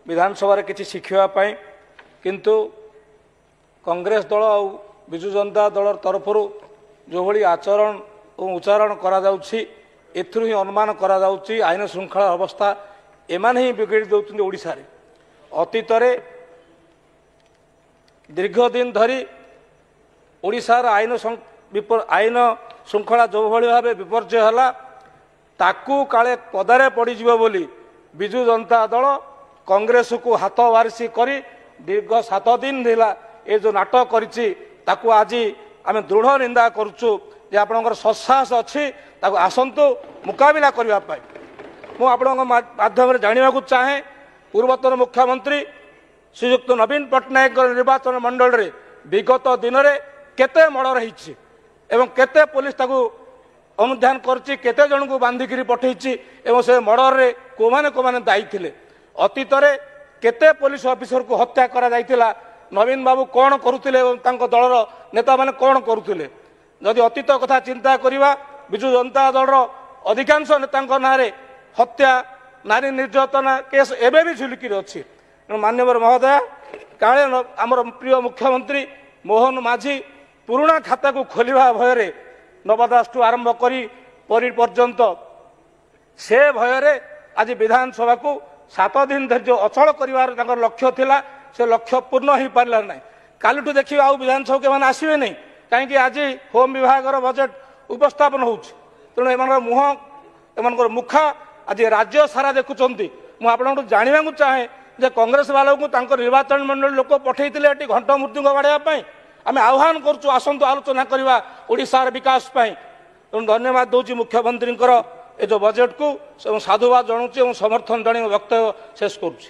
विधानसभा किसी शिखापी किंतु कांग्रेस दल और विजु जनता दल तरफ जो भाई आचरण और उच्चारण एथुरु ही अनुमान करा आईन श्रृंखला अवस्था एमान ही बिगड़ी दौरान ओडिशा रे अतीत दीर्घ दिन धरी ओडिशार आईन श्रृंखला जो भाई भाव विपर्य है ताकू काले पदारे पड़ीज बोली विजु जनता दल कांग्रेस को हाथ वारिसी करी दीर्घ 7 दिन दिला ये जो नाटक करिछि ताकू आज आम दृढ़ निंदा करुचु जे आपणकर सत्साहस अच्छी ताकू आसंतु मुकाबिला करने मु आपण माध्यम जाना चाहे पूर्वतन मुख्यमंत्री श्रीयुक्त नवीन पट्टनायक निर्वाचन मंडल रे विगत दिन में केते मर्डर होइछि एवं केते पुलिस ताकू अनुधान करछि केते जन को बांधिकी पठेछि एवं से मर्डर रे कोमाने दायी थिले अतीत रे केते पुलिस ऑफिसर को हत्या करा जाइतिला नवीन बाबू कौन करुथिले एवं तांको दलर नेता माने कौन करुथिले जदि अतीत कथा चिंता करिवा विजु जनता दलर अधिकांश नेतांको नारे हत्या नारी निर्यातना केस एबे भी झुलकी अच्छी मान्यवर महोदय काले आमर प्रिय मुख्यमंत्री मोहन माझी पुराणा खाता को खोलिवा भୟରେ नवदास ठू आरंभ करी परी पर्यंत से भୟରେ आज विधानसभा को 7 दिन धैर्य अचल कर लक्ष्य थिला से लक्ष्य पूर्ण हो पारा ना कालू देखिए आउ विधानसभा के मैंने आसवे नहीं कहीं आज होम विभाग बजेट उपस्थापन हो तेणु एम मुह एम मुखा आज राज्य सारा देखुं मुझे जानवा चाहे जे कांग्रेस वालों को निर्वाचन मंडल लोक पठे घंट मृत्यु बाड़ाई आम आह्वान करूँ आसतु आलोचना करवा ओडिशार विकास तेणु धन्यवाद दूसरी मुख्यमंत्री ये जो बजेट को साधुवाद जनाऊँ समर्थन जन वक्तव्य शेष करुँच।